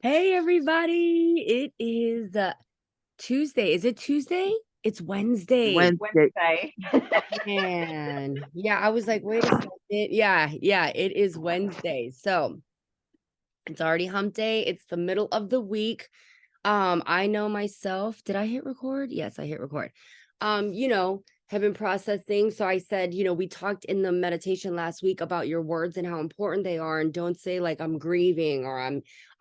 Hey everybody, it is Tuesday. Is it Tuesday? It's Wednesday. Wednesday. Wednesday. Man, yeah, I was like, wait a second. Yeah, it is Wednesday. So it's already hump day. It's the middle of the week. I know myself. Did I hit record? Yes, I hit record. Have been processing. So I said, we talked in the meditation last week about your words and how important they are. And don't say like I'm grieving or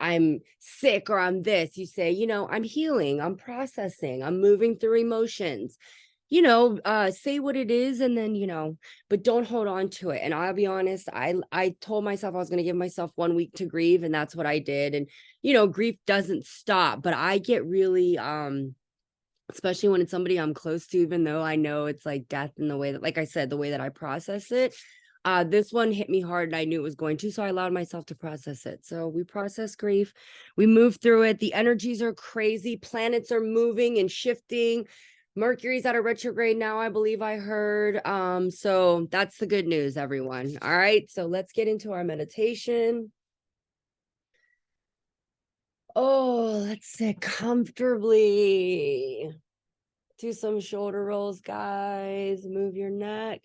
I'm sick or I'm this. You say, I'm healing, I'm processing, I'm moving through emotions. Say what it is and then, but don't hold on to it. And I'll be honest, I told myself I was going to give myself 1 week to grieve, and that's what I did. And grief doesn't stop, but I get really especially when it's somebody I'm close to, even though I know it's like death in the way that, like I said, the way that I process it. This one hit me hard and I knew it was going to, so I allowed myself to process it. So we process grief, we move through it. The energies are crazy, planets are moving and shifting. Mercury's out of retrograde now, I believe I heard. So that's the good news, everyone. All right, so let's get into our meditation. Oh, let's sit comfortably. Do some shoulder rolls, guys. Move your neck.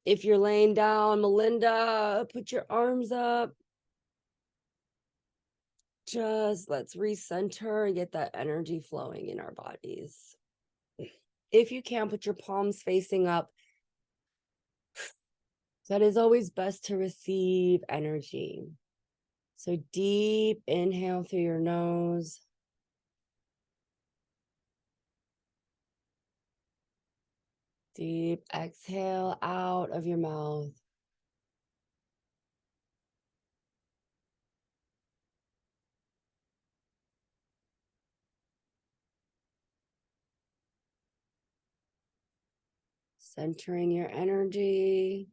If you're laying down, Melinda, put your arms up. Just let's recenter and get that energy flowing in our bodies. If you can, put your palms facing up. That is always best to receive energy. So deep inhale through your nose. Deep exhale out of your mouth. Centering your energy.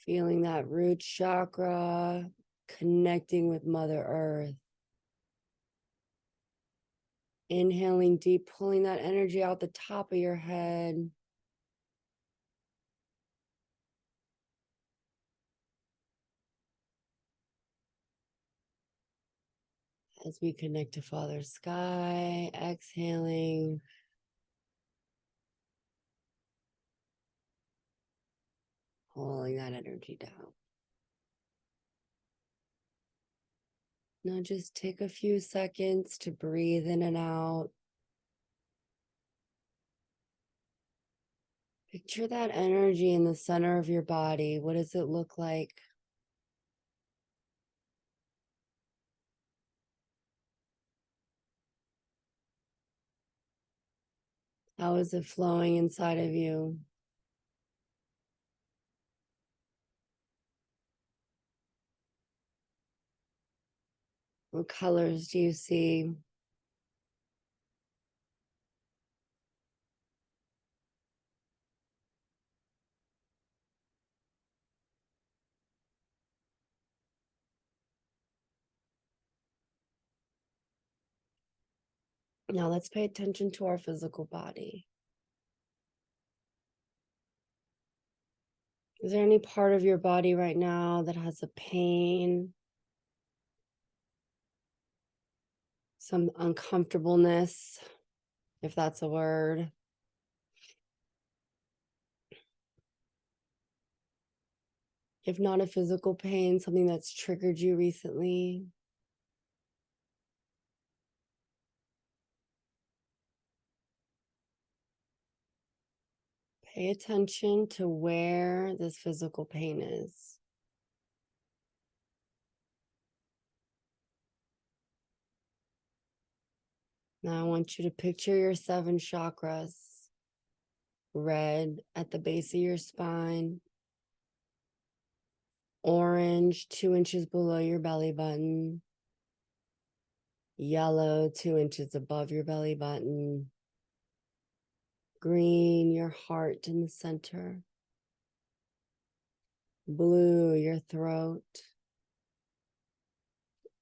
Feeling that root chakra, connecting with Mother Earth. Inhaling deep, pulling that energy out the top of your head. As we connect to Father Sky, exhaling. Pulling that energy down. Now just take a few seconds to breathe in and out. Picture that energy in the center of your body. What does it look like? How is it flowing inside of you? What colors do you see? Now let's pay attention to our physical body. Is there any part of your body right now that has a pain? Some uncomfortableness, if that's a word? If not a physical pain, something that's triggered you recently? Pay attention to where this physical pain is. Now I want you to picture your 7 chakras. Red at the base of your spine. Orange 2 inches below your belly button. Yellow 2 inches above your belly button. Green, your heart in the center. Blue, your throat.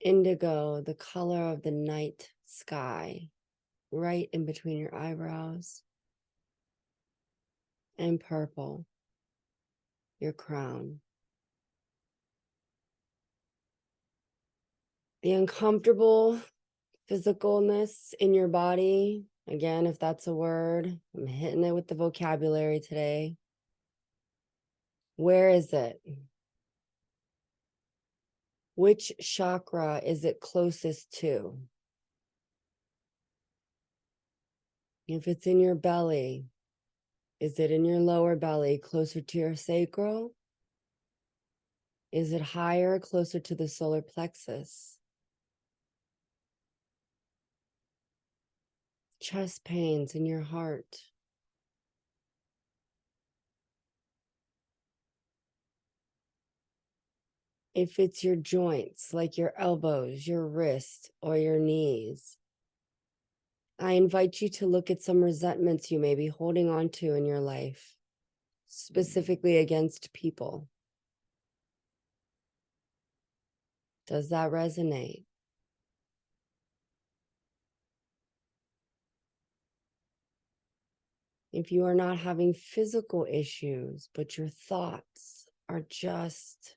Indigo, the color of the night sky, right in between your eyebrows. And purple, your crown. The uncomfortable physicalness in your body, again, if that's a word, I'm hitting it with the vocabulary today. Where is it? Which chakra is it closest to? If it's in your belly, is it in your lower belly, closer to your sacral? Is it higher, closer to the solar plexus? Chest pains in your heart. If it's your joints, like your elbows, your wrist, or your knees, I invite you to look at some resentments you may be holding on to in your life, specifically against people. Does that resonate? If you are not having physical issues, but your thoughts are just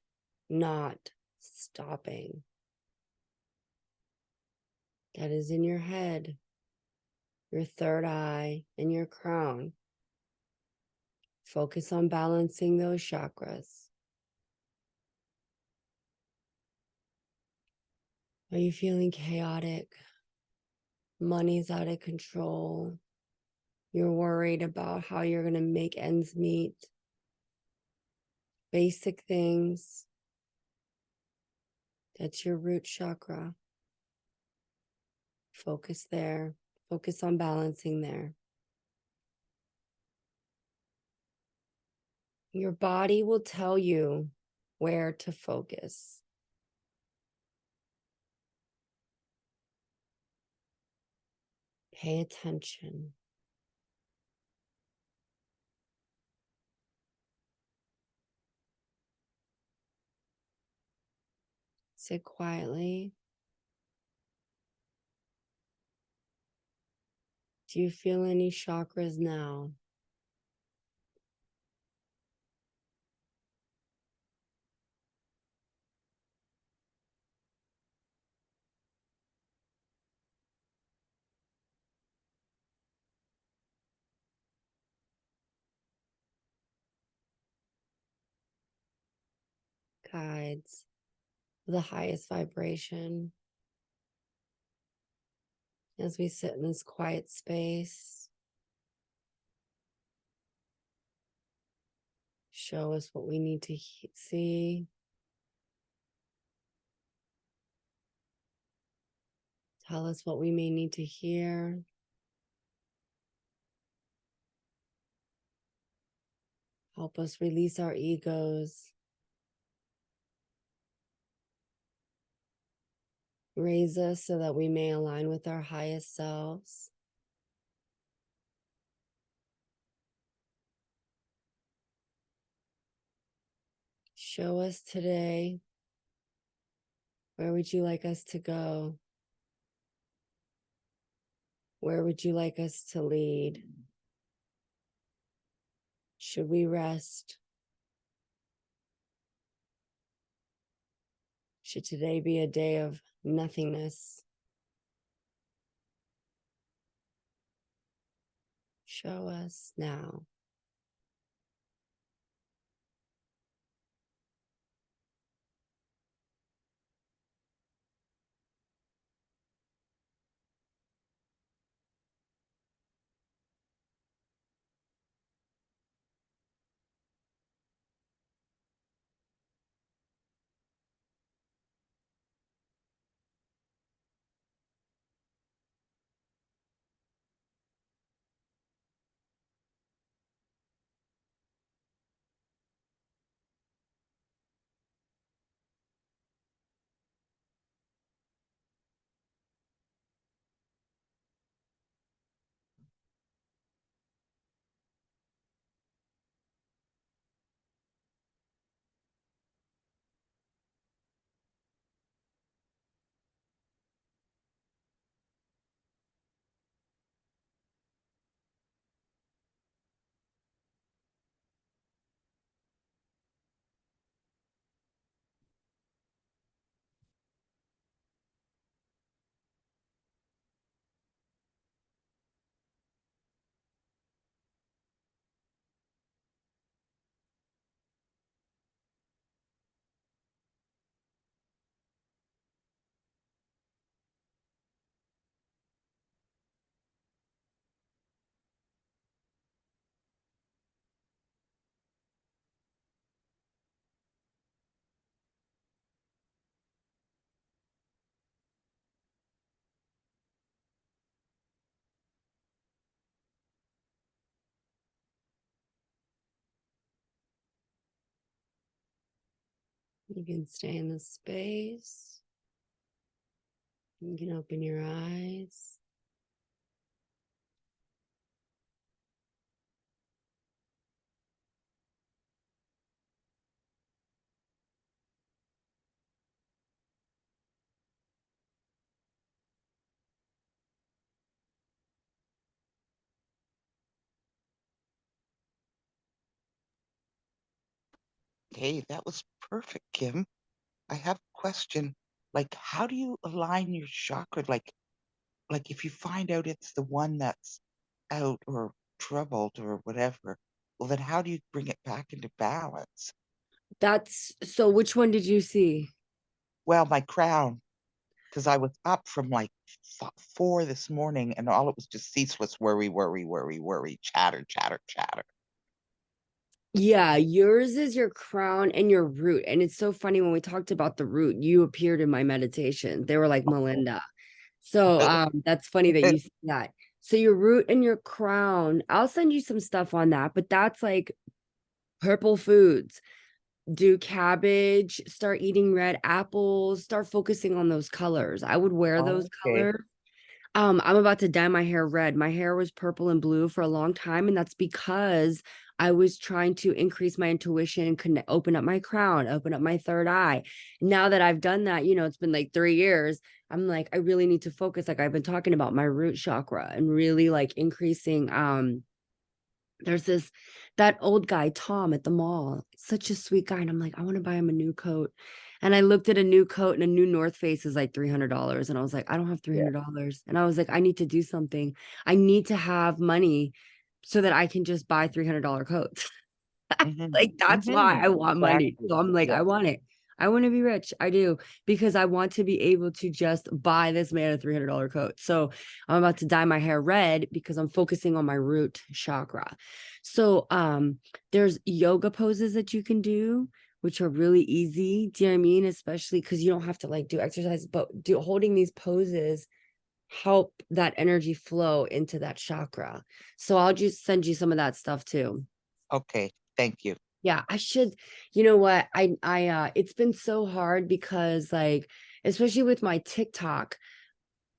not stopping, that is in your head, your third eye, and your crown. Focus on balancing those chakras. Are you feeling chaotic? Money's out of control. You're worried about how you're going to make ends meet. Basic things. That's your root chakra. Focus there. Focus on balancing there. Your body will tell you where to focus. Pay attention. Sit quietly. Do you feel any chakras now? Guides, the highest vibration. As we sit in this quiet space, show us what we need to see. Tell us what we may need to hear. Help us release our egos. Raise us so that we may align with our highest selves. Show us today, where would you like us to go? Where would you like us to lead? Should we rest? Should today be a day of nothingness? Show us now. You can stay in the space. You can open your eyes. Hey, that was perfect, Kim. I have a question. Like, how do you align your chakra? Like if you find out it's the one that's out or troubled or whatever, well, then how do you bring it back into balance? That's so. Which one did you see? Well, my crown, because I was up from like 4 this morning and all it was just ceaseless worry, worry, worry, worry, chatter, chatter, chatter. Yeah, yours is your crown and your root. And it's so funny when we talked about the root, you appeared in my meditation. They were like Melinda. So that's funny that you see that. So your root and your crown, I'll send you some stuff on that, but that's like purple foods. Do cabbage, start eating red apples, start focusing on those colors. I would wear those Okay. colors. I'm about to dye my hair red. My hair was purple and blue for a long time, and that's because I was trying to increase my intuition and connect, open up my crown, open up my third eye. Now that I've done that, it's been like 3 years. I'm like, I really need to focus, like I've been talking about my root chakra and really like increasing. There's that old guy, Tom, at the mall, such a sweet guy. And I'm like, I want to buy him a new coat. And I looked at a new coat and a new North Face is like $300. And I was like, I don't have Yeah. $300. And I was like, I need to do something. I need to have money so that I can just buy $300 coats. Like that's why I want money. Exactly. So I'm like, Yeah. I want it. I want to be rich. I do because I want to be able to just buy this man a $300 coat. So I'm about to dye my hair red because I'm focusing on my root chakra. So there's yoga poses that you can do which are really easy. Do you know what I mean? Especially because you don't have to like do exercise, but holding these poses help that energy flow into that chakra. So I'll just send you some of that stuff too. Okay. Thank you. Yeah, I should. You know what? It's been so hard because like especially with my TikTok,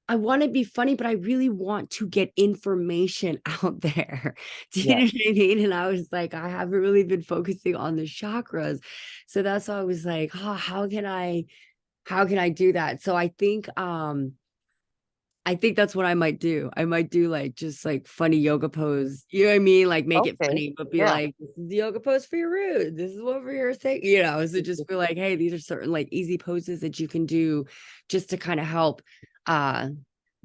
I want to be funny, but I really want to get information out there. Do you Yeah. know what I mean? And I was like, I haven't really been focusing on the chakras. So that's why I was like, oh, how can I do that? So I think that's what I might do. I might do like just like funny yoga pose. You know what I mean? Like make it Okay. funny, but be Yeah. like, this is the yoga pose for your root. This is what for your sake, so just feel like, hey, these are certain like easy poses that you can do just to kind of help uh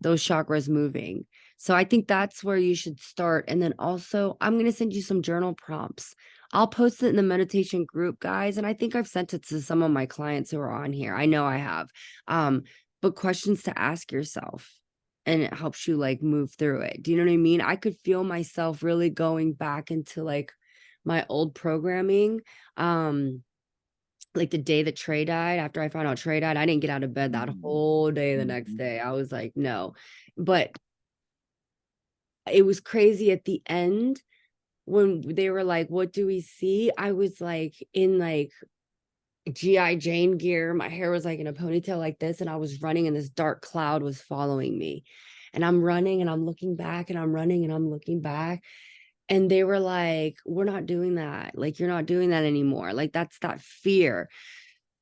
those chakras moving. So I think that's where you should start. And then also I'm gonna send you some journal prompts. I'll post it in the meditation group, guys. And I think I've sent it to some of my clients who are on here. I know I have. But questions to ask yourself and it helps you like move through it. Do you know what I mean? I could feel myself really going back into like my old programming. Like the day that Trey died, after I found out Trey died, I didn't get out of bed that whole day the next Mhm. day. I was like, no. But it was crazy at the end when they were like, what do we see? I was like in like GI Jane gear. My hair was like in a ponytail like this, and I was running, and this dark cloud was following me. And I'm running, and I'm looking back, and I'm running, and I'm looking back. And they were like, we're not doing that. Like, you're not doing that anymore. Like, that's that fear.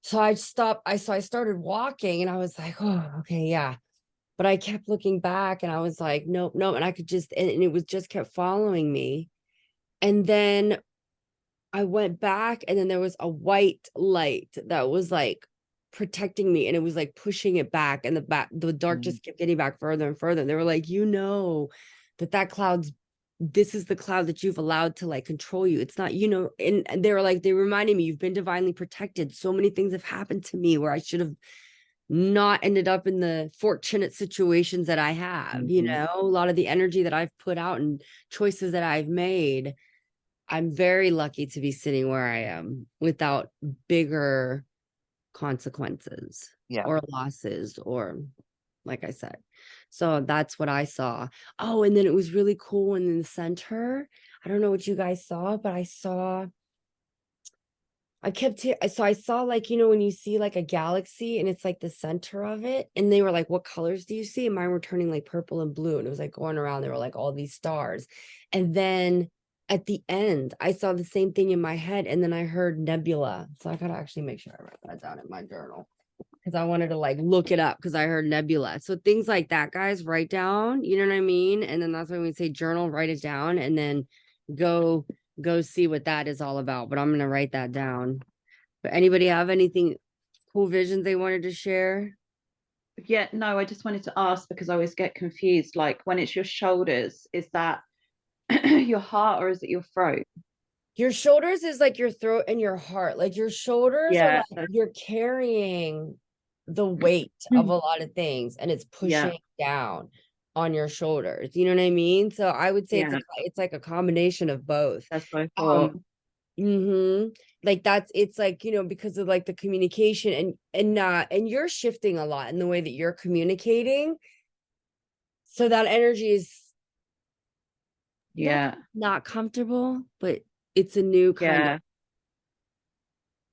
So I stopped. I started walking, and I was like, oh, okay, yeah. But I kept looking back, and I was like, nope, nope. And I could just, and it was just kept following me. And then I went back and then there was a white light that was like protecting me and it was like pushing it back and the dark Mhm. just kept getting back further and further. And they were like, that cloud's this is the cloud that you've allowed to like control you. It's not, and they were like, they reminded me, you've been divinely protected. So many things have happened to me where I should have not ended up in the fortunate situations that I have, Mhm. a lot of the energy that I've put out and choices that I've made. I'm very lucky to be sitting where I am without bigger consequences Yeah. or losses or like I said. So that's what I saw. Oh, and then it was really cool in the center. I don't know what you guys saw, but So I saw, like, you know, when you see like a galaxy and it's like the center of it, and they were like, what colors do you see? And mine were turning like purple and blue, and it was like going around. There were like all these stars. And then at the end, I saw the same thing in my head, and then I heard nebula. So I gotta actually make sure I write that down in my journal because I wanted to like look it up because I heard nebula. So things like that, guys, write down, you know what I mean? And then that's when we say journal, write it down, and then go go see what that is all about. But I'm gonna write that down. But anybody have anything cool visions they wanted to share? Yeah, no, I just wanted to ask because I always get confused. Like when it's your shoulders, is that your heart or is it your throat? Your shoulders is like your throat and your heart. Like your shoulders are Yeah, like you're carrying the weight of a lot of things and it's yeah, pushing down on your shoulders. You know what I mean? So I would say yeah. it's like a combination of both. That's what I thought. Um like that's it's like, you know, because of like the communication and you're shifting a lot in the way that you're communicating. So that energy is not Yeah, not comfortable, but it's a new kind of, yeah.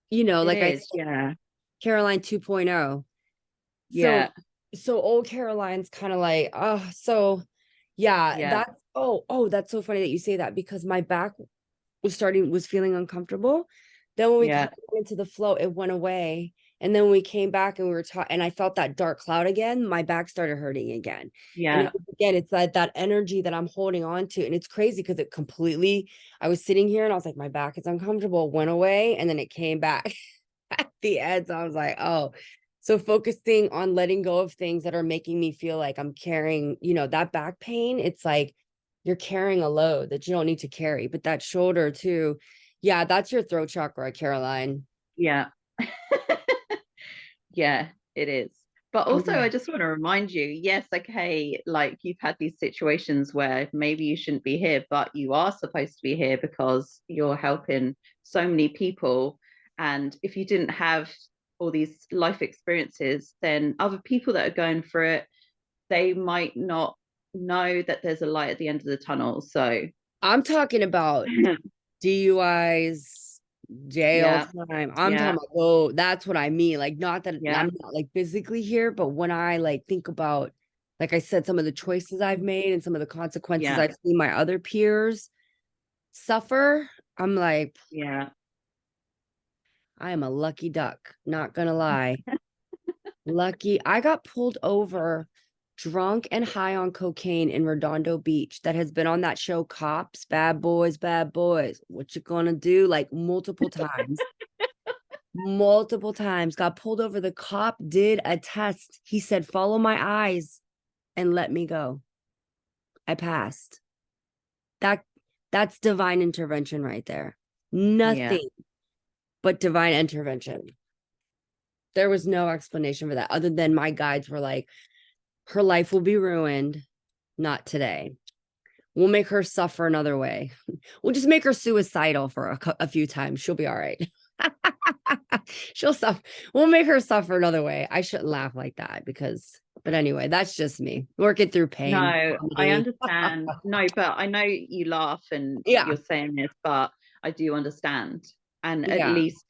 you know, It like I is. said, Yeah, Caroline 2.0. So yeah, so old Caroline's kind of like, oh, so yeah, yeah, that's that's so funny that you say that because my back was feeling uncomfortable. Then when we kind yeah, of went into the flow, it went away. And then when we came back and we were talking, and I felt that dark cloud again, my back started hurting again. And yeah, again, it's that energy that I'm holding on to. And it's crazy because it completely, I was sitting here and I was like, my back is uncomfortable, went away, and then it came back at the end. So I was like, oh, so focusing on letting go of things that are making me feel like I'm carrying, you know, that back pain, it's like you're carrying a load that you don't need to carry. But that shoulder too, yeah, that's your throat chakra, Caroline. yeah. Yeah, it is. But Oh also, yeah. I just want to remind you, yes, okay, like you've had these situations where maybe you shouldn't be here, but you are supposed to be here because you're helping so many people. And if you didn't have all these life experiences, then other people that are going through it, they might not know that there's a light at the end of the tunnel. So, I'm talking about DUIs, jail yeah, time. I'm yeah, talking about, oh, that's what I mean. Like, not that yeah, I'm not like physically here, but when I like think about, like I said, some of the choices I've made and some of the consequences yeah, I've seen my other peers suffer, I'm like, yeah, I am a lucky duck, not gonna lie. Lucky. I got pulled over drunk and high on cocaine in Redondo Beach that has been on that show Cops, Bad Boys, Bad Boys. What you gonna do? Like multiple times. Multiple times. Got pulled over. The cop did a test. He said, "Follow my eyes and let me go." I passed. That that's divine intervention right there. yeah, Nothing but divine intervention. There was no explanation for that other than my guides were like, her life will be ruined. Not today. We'll make her suffer another way. We'll just make her suicidal for a few times. She'll be all right. She'll suffer. We'll make her suffer another way. I shouldn't laugh like that because, but anyway, that's just me working through pain. no, I Comedy. understand. No, but I know you laugh and Yeah. you're saying this, but I do understand. And at Yeah. least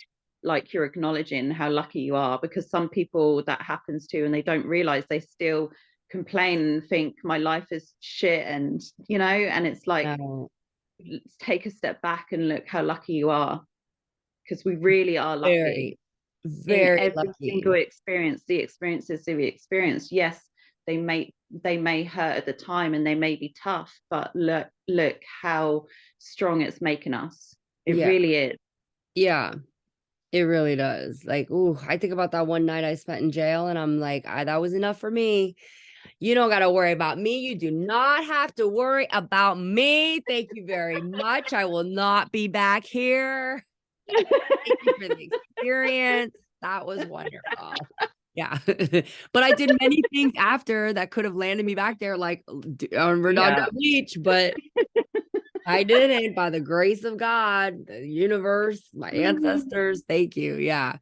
like you're acknowledging how lucky you are because some people that happens to and they don't realize they still complain and think my life is shit and and it's like No, let's take a step back and look how lucky you are because we really are lucky very, in very every single lucky. experience, the experiences that we experience. Yes, they may hurt at the time and they may be tough, but look how strong it's making us. It Yeah. really is. Yeah. It really does. Like, ooh, I think about that one night I spent in jail and I'm like, that was enough for me. You don't got to worry about me. You do not have to worry about me. Thank you very much. I will not be back here. Thank you for the experience. That was wonderful. Yeah. But I did many things after that could have landed me back there, like on Redondo Yeah. Beach, but I didn't by the grace of God, the universe, my ancestors. Thank you. Yeah.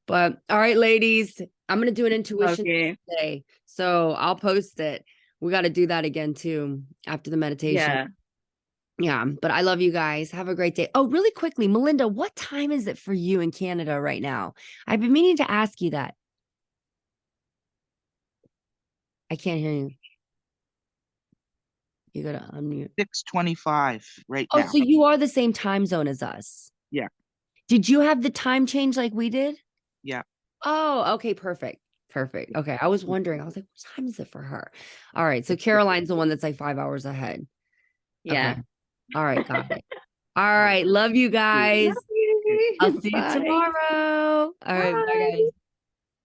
But all right, ladies, I'm gonna do an intuition Okay. today. So I'll post it. We got to do that again too after the meditation. Yeah. Yeah, but I love you guys. Have a great day. Oh, really quickly, Melinda, what time is it for you in Canada right now? I've been meaning to ask you that. I can't hear you. You gotta unmute. 6:25 right Oh, now. so you are the same time zone as us. Yeah. Did you have the time change like we did? Yeah. Oh, okay, perfect. Perfect. Okay. I was wondering. I was like, what time is it for her? All right. So Caroline's the one that's like 5 hours ahead. Yeah. Okay. All right, got it. All right. Love you guys. Love you. I'll see you Bye. tomorrow. All right. Bye, Bye. guys.